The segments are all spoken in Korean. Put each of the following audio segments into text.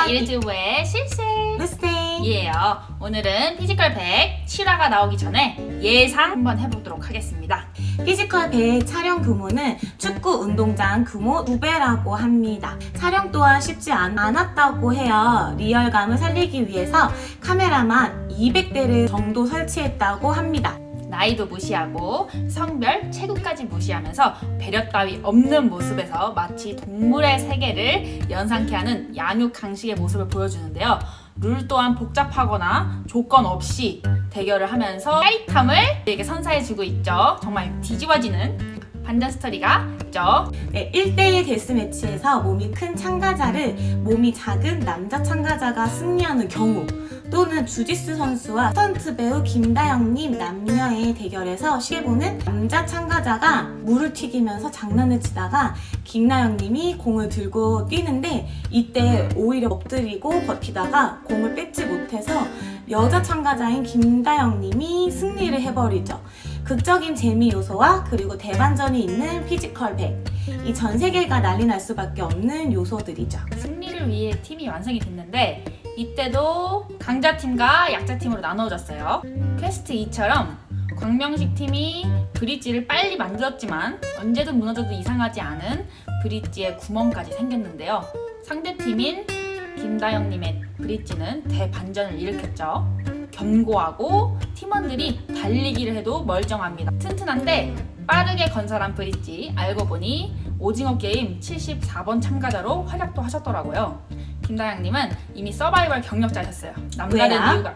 유튜브의 실실 루스테이예요. 오늘은 피지컬 100 7화가 나오기 전에 예상 한번 해보도록 하겠습니다. 피지컬 100 촬영 규모는 축구 운동장 규모 2배라고 합니다. 촬영 또한 쉽지 않았다고 해요. 리얼감을 살리기 위해서 카메라만 200대를 정도 설치했다고 합니다. 나이도 무시하고 성별, 체구까지 무시하면서 배려 따위 없는 모습에서 마치 동물의 세계를 연상케 하는 양육 강식의 모습을 보여주는데요. 룰 또한 복잡하거나 조건 없이 대결을 하면서 짜릿함을 우리에게 선사해주고 있죠. 정말 뒤집어지는 반전 스토리가 있죠. 네, 1대1 데스매치에서 몸이 큰 참가자를 몸이 작은 남자 참가자가 승리하는 경우, 또는 주짓수 선수와 스턴트 배우 김다영님 남녀의 대결에서 쉽게 보는 남자 참가자가 물을 튀기면서 장난을 치다가 김다영님이 공을 들고 뛰는데 이때 오히려 엎드리고 버티다가 공을 뺏지 못해서 여자 참가자인 김다영님이 승리를 해버리죠. 극적인 재미 요소와 그리고 대반전이 있는 피지컬 100. 이 전 세계가 난리 날 수밖에 없는 요소들이죠. 승리를 위해 팀이 완성이 됐는데 이때도 강자팀과 약자팀으로 나눠졌어요. 퀘스트 2처럼 광명식 팀이 브릿지를 빨리 만들었지만 언제든 무너져도 이상하지 않은 브릿지에 구멍까지 생겼는데요. 상대팀인 김다영님의 브릿지는 대반전을 일으켰죠. 견고하고 팀원들이 달리기를 해도 멀쩡합니다. 튼튼한데 빠르게 건설한 브릿지, 알고 보니 오징어 게임 74번 참가자로 활약도 하셨더라고요. 김다영님은 이미 서바이벌 경력자셨어요. 남다른 왜요? 이유가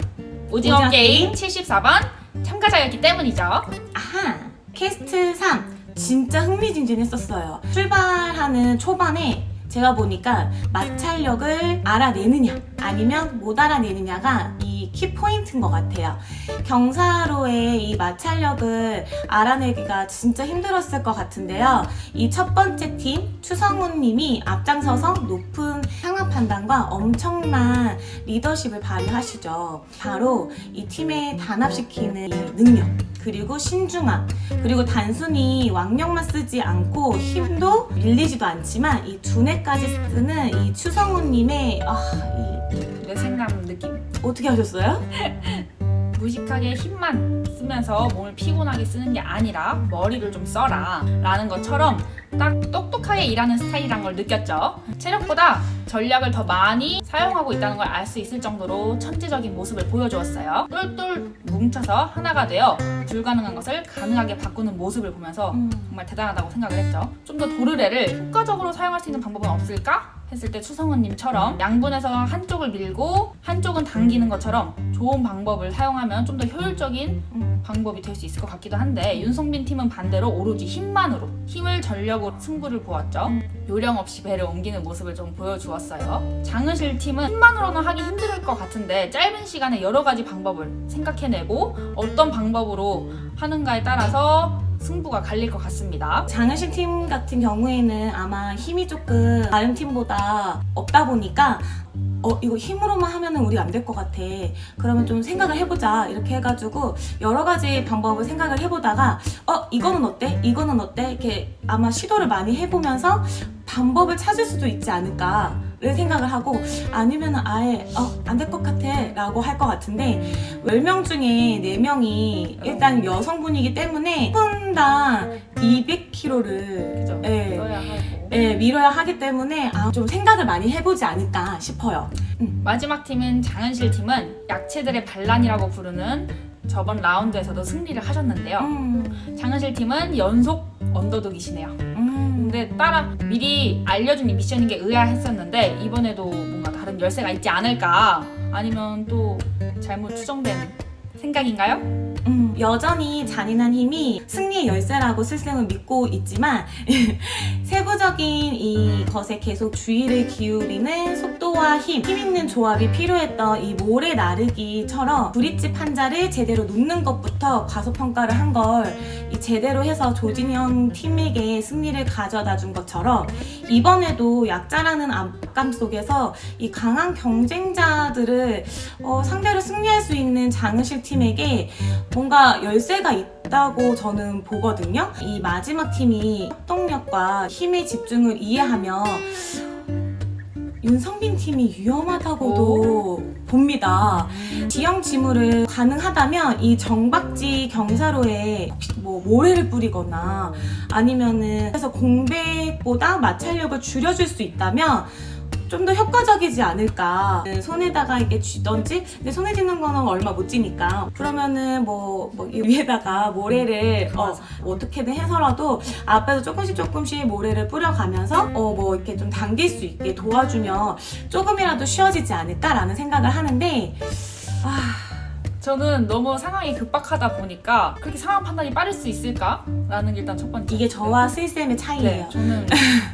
오징어 게임 74번 참가자였기 때문이죠. 아하! 퀘스트 3 진짜 흥미진진했었어요. 출발하는 초반에 제가 보니까 마찰력을 알아내느냐 아니면 못 알아내느냐가 이 키포인트인 것 같아요. 경사로의 이 마찰력을 알아내기가 진짜 힘들었을 것 같은데요. 이 첫 번째 팀 추성훈 님이 앞장서서 높은 상황 판단과 엄청난 리더십을 발휘하시죠. 바로 이 팀에 단합시키는 이 능력, 그리고 신중함, 그리고 단순히 왕력만 쓰지 않고 힘도 밀리지도 않지만 이 두뇌까지 쓰는 이 추성훈님의 뇌생남 느낌. 어떻게 하셨어요? 무식하게 힘만 쓰면서 몸을 피곤하게 쓰는 게 아니라 머리를 좀 써라 라는 것처럼 딱 똑똑하게 일하는 스타일이란 걸 느꼈죠. 체력보다 전략을 더 많이 사용하고 있다는 걸 알 수 있을 정도로 천재적인 모습을 보여주었어요. 똘똘 뭉쳐서 하나가 되어 불가능한 것을 가능하게 바꾸는 모습을 보면서 정말 대단하다고 생각을 했죠. 좀 더 도르래를 효과적으로 사용할 수 있는 방법은 없을까? 했을 때 추성훈님처럼 양분해서 한쪽을 밀고 한쪽은 당기는 것처럼 좋은 방법을 사용하면 좀 더 효율적인 방법이 될 수 있을 것 같기도 한데, 윤성빈 팀은 반대로 오로지 힘만으로, 힘을 전력으로 승부를 보았죠. 요령 없이 배를 옮기는 모습을 좀 보여주었어요. 장은실 팀은 힘만으로는 하기 힘들 것 같은데 짧은 시간에 여러 가지 방법을 생각해내고 어떤 방법으로 하는가에 따라서 승부가 갈릴 것 같습니다. 장은실 팀 같은 경우에는 아마 힘이 조금 다른 팀보다 없다 보니까 이거 힘으로만 하면은 우리 안 될 것 같아. 그러면 좀 생각을 해보자. 이렇게 해가지고 여러 가지 방법을 생각을 해보다가 이거는 어때? 이거는 어때? 이렇게 아마 시도를 많이 해보면서 방법을 찾을 수도 있지 않을까를 생각을 하고, 아니면 아예 안 될 것 같아 라고 할 것 같은데, 10명 중에 4명이 일단 여성분이기 때문에 분당 200kg를 그죠? 써야 하고. 밀어야 하기 때문에 좀 생각을 많이 해보지 않을까 싶어요. 마지막 팀인 장은실 팀은 약체들의 반란이라고 부르는 저번 라운드에서도 승리를 하셨는데요. 장은실 팀은 연속 언더독이시네요. 근데 미리 알려준 이 미션인 게 의아했었는데 이번에도 뭔가 다른 열쇠가 있지 않을까, 아니면 또 잘못 추정된 생각인가요? 여전히 잔인한 힘이 승리의 열쇠라고 스승은 믿고 있지만 세부적인 이 것에 계속 주의를 기울이는 속도와 힘 있는 조합이 필요했던 이 모래 나르기처럼 브릿지 판자를 제대로 놓는 것부터 과소평가를 한 걸 제대로 해서 조진영 팀에게 승리를 가져다 준 것처럼, 이번에도 약자라는 압감 속에서 이 강한 경쟁자들을 상대로 승리할 수 있는 장은실 팀에게 뭔가 열쇠가 있다고 저는 보거든요. 이 마지막 팀이 협동력과 힘의 집중을 이해하며 윤성빈 팀이 위험하다고도 봅니다. 지형 지물을 가능하다면 이 정박지 경사로에 혹시 뭐 모래를 뿌리거나 아니면은 그래서 공백보다 마찰력을 줄여줄 수 있다면 좀 더 효과적이지 않을까. 손에다가 이렇게 쥐던지, 근데 손에 쥐는 거는 얼마 못 쥐니까. 그러면은 뭐 위에다가 모래를 어떻게든 해서라도 앞에서 조금씩 모래를 뿌려가면서 뭐 이렇게 좀 당길 수 있게 도와주면 조금이라도 쉬워지지 않을까라는 생각을 하는데, 저는 너무 상황이 급박하다 보니까 그렇게 상황 판단이 빠를 수 있을까라는 게 일단 첫 번째. 이게 저와 스이쌤의 차이예요. 네, 저는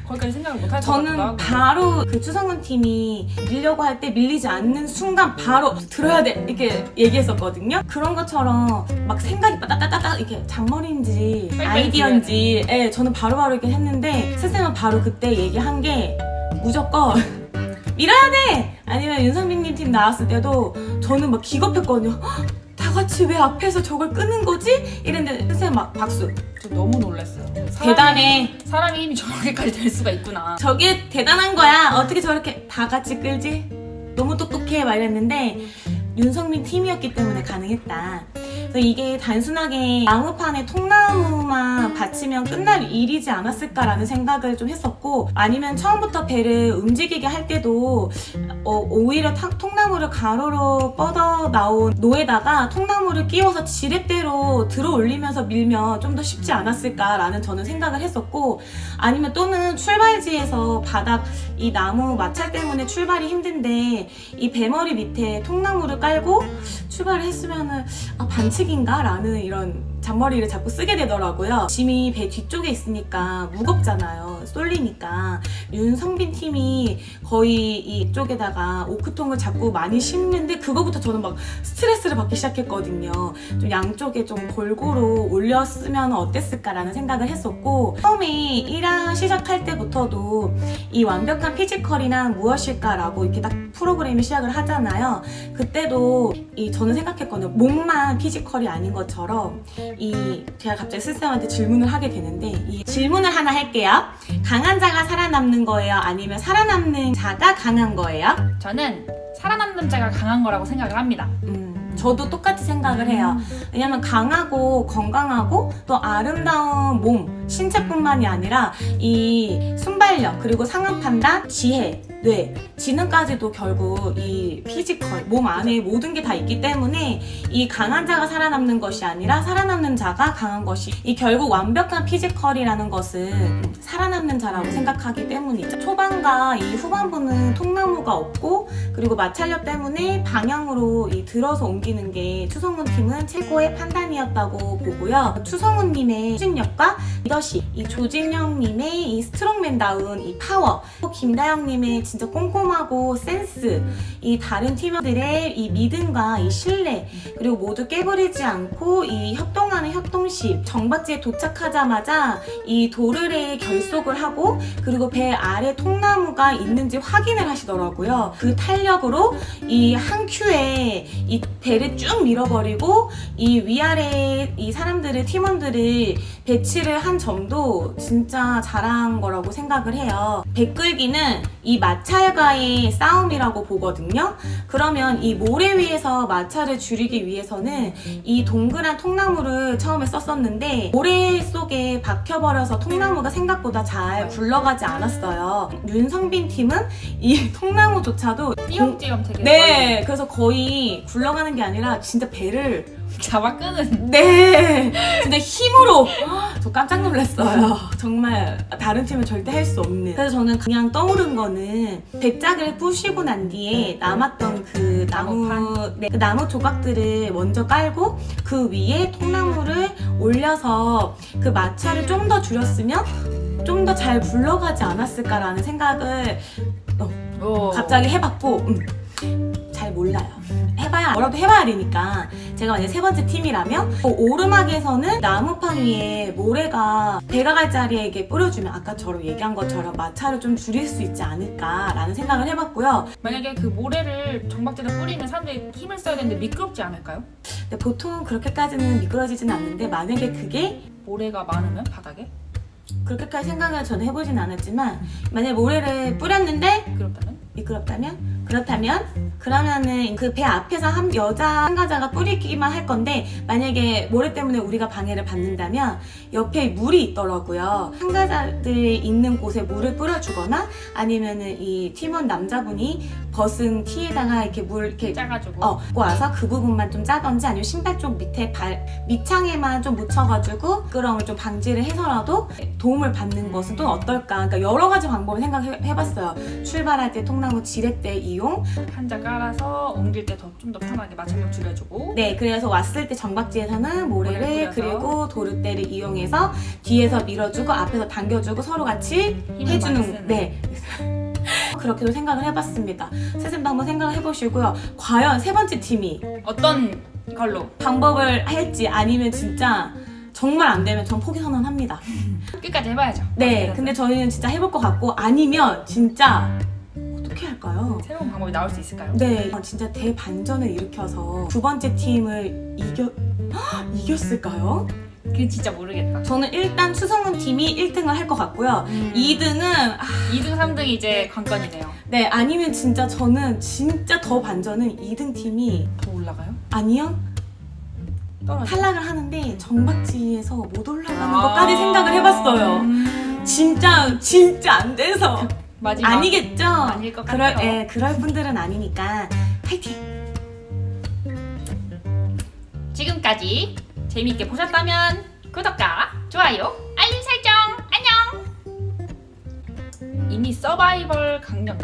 거기까지 생각을 못 할 것 저는 같아요. 바로 그 추성훈 팀이 밀려고 할 때 밀리지 않는 순간 바로 들어야 돼 이렇게 얘기했었거든요. 그런 것처럼 막 생각이 따따따따 이렇게 잔머리인지 빨리빨리 아이디어인지 저는 바로바로 이렇게 했는데 스쌤은 바로 그때 얘기한 게 무조건 밀어야 돼! 아니면 윤성빈님 팀 나왔을 때도 저는 막 기겁했거든요. 헉, 다 같이 왜 앞에서 저걸 끄는 거지? 이랬는데 스쌤 막 박수. 저 너무 놀랐어요. 대단해. 사람의 힘이 저렇게까지 될 수가 있구나. 저게 대단한 거야. 어떻게 저렇게 다 같이 끌지? 너무 똑똑해 막 이랬는데 윤성민 팀이었기 때문에 가능했다. 그래서 이게 단순하게 나무판에 통나무만 받치면 끝날 일이지 않았을까라는 생각을 좀 했었고, 아니면 처음부터 배를 움직이게 할 때도 오히려 통나무를 가로로 뻗어 나온 노에다가 통나무를 끼워서 지렛대로 들어 올리면서 밀면 좀 더 쉽지 않았을까라는 저는 생각을 했었고, 아니면 또는 출발지에서 바닥 이 나무 마찰 때문에 출발이 힘든데 이 배머리 밑에 통나무를 깔고 출발을 했으면은 반칙인가? 라는 이런 잔머리를 자꾸 쓰게 되더라고요. 짐이 배 뒤쪽에 있으니까 무겁잖아요. 쏠리니까. 윤성빈 팀이 거의 이쪽에다가 오크통을 자꾸 많이 심는데 그거부터 저는 막 스트레스를 받기 시작했거든요. 좀 양쪽에 좀 골고루 올렸으면 어땠을까라는 생각을 했었고, 처음에 1화 시작할 때부터도 이 완벽한 피지컬이란 무엇일까라고 이렇게 딱 프로그램이 시작을 하잖아요. 그때도 저는 생각했거든요. 몸만 피지컬이 아닌 것처럼 제가 갑자기 스쌤한테 질문을 하게 되는데, 이 질문을 하나 할게요. 강한 자가 살아남는 거예요? 아니면 살아남는 자가 강한 거예요? 저는 살아남는 자가 강한 거라고 생각을 합니다. 저도 똑같이 생각을 해요. 왜냐면 강하고 건강하고 또 아름다운 몸, 신체뿐만이 아니라 이 순발력, 그리고 상황 판단, 지혜, 뇌, 지능까지도 결국 이 피지컬, 몸 안에 모든 게 다 있기 때문에 이 강한 자가 살아남는 것이 아니라 살아남는 자가 강한 것이, 이 결국 완벽한 피지컬이라는 것은 살아남는 자라고 생각하기 때문이죠. 초반과 이 후반부는 통나무가 없고, 그리고 마찰력 때문에 방향으로 들어서 옮기는 게 추성훈 팀은 최고의 판단이었다고 보고요. 추성훈 님의 추진력과 리더십, 이 조진영 님의 이 스트롱맨다운 이 파워, 또 김다영 님의 진짜 꼼꼼하고 센스, 이 다른 팀원들의 이 믿음과 이 신뢰, 그리고 모두 깨버리지 않고 이 협동하는 협동심, 정박지에 도착하자마자 이 도르래에 결속을 하고, 그리고 배 아래 통나무가 있는지 확인을 하시더라고요. 그 탄력으로 이 한 큐에 이 배를 쭉 밀어버리고 이 위아래 이 사람들을, 팀원들을 배치를 한 점도 진짜 잘한 거라고 생각을 해요. 배 끌기는 이 마찰과의 싸움이라고 보거든요. 그러면 이 모래 위에서 마찰을 줄이기 위해서는 이 동그란 통나무를 처음에 썼었는데 모래 속에 박혀버려서 통나무가 생각보다 잘 굴러가지 않았어요. 윤성빈 팀은 이 통나무조차도 띄엄띄엄 되게 네, 그래서 거의 굴러가는 게 아니라 진짜 배를 잡아 끄는. 네, 진짜 힘으로. 저 깜짝 놀랐어요. 정말 다른 팀은 절대 할 수 없는. 그래서 저는 그냥 떠오른 거는 백작을 부시고 난 뒤에 남았던 그 그 나무 조각들을 먼저 깔고 그 위에 통나무를 올려서 그 마찰을 좀 더 줄였으면 좀 더 잘 굴러가지 않았을까라는 생각을 갑자기 해봤고, 잘 몰라요. 뭐라도 해봐야 되니까. 제가 만약에 세 번째 팀이라면 오르막에서는 나무판 위에 모래가 배가 갈 자리에 이렇게 뿌려주면 아까처럼 얘기한 것처럼 마찰을 좀 줄일 수 있지 않을까라는 생각을 해봤고요. 만약에 그 모래를 정박지에다 뿌리면 사람들이 힘을 써야 되는데 미끄럽지 않을까요? 근데 보통 그렇게까지는 미끄러지진 않는데, 만약에 그게 모래가 많으면 바닥에? 그렇게까지 생각을 저는 해보진 않았지만, 만약에 모래를 뿌렸는데 미끄럽다면? 미끄럽다면? 그러면은 그 배 앞에서 한 여자 참가자가 뿌리기만 할 건데, 만약에 모래 때문에 우리가 방해를 받는다면 옆에 물이 있더라고요. 참가자들이 있는 곳에 물을 뿌려주거나 아니면은 이 팀원 남자분이 벗은 티에다가 이렇게 물 이렇게 짜가지고 갖고 와서 그 부분만 좀 짜던지, 아니면 신발 쪽 밑에 밑창에만 좀 묻혀가지고 미끄럼을 좀 방지를 해서라도 도움을 받는 것은 또 어떨까. 그러니까 여러 가지 방법을 생각해봤어요. 출발할 때 통나무 지렛대 이용, 한자 깔아서 옮길 때 좀 더 편하게 마찰력 줄여주고. 네, 그래서 왔을 때 정박지에서는 모래를 모래를 뿌려서. 그리고 도르대를 이용해서 뒤에서 밀어주고 앞에서 당겨주고 서로 같이 힘을 많이 해주는, 쓰는. 네. 그렇게도 생각을 해봤습니다. 선생님도 한번 생각을 해보시고요. 과연 세 번째 팀이 어떤 걸로 방법을 할지, 아니면 진짜 정말 안 되면 전 포기 선언합니다. 끝까지 해봐야죠. 네, 근데 저희는 진짜 해볼 것 같고, 아니면 진짜 어떻게 할까요? 새로운 방법이 나올 수 있을까요? 네, 진짜 대반전을 일으켜서 두 번째 팀을 이겼을까요? 그게 진짜 모르겠다. 저는 일단 추성훈 팀이 1등을 할 것 같고요. 2등은 2등, 3등이 이제 관건이네요. 네, 아니면 진짜 저는 진짜 더 반전은 2등 팀이 더 올라가요? 아니요, 떨어져. 탈락을 하는데 정박지에서 못 올라가는 것까지 생각을 해봤어요. 진짜 안 돼서. 마지막. 아니겠죠? 아닐 것 같아요. 그럴 분들은 아니니까 파이팅! 지금까지 재미있게 보셨다면 구독과 좋아요, 알림 설정, 안녕! 이미 서바이벌 강력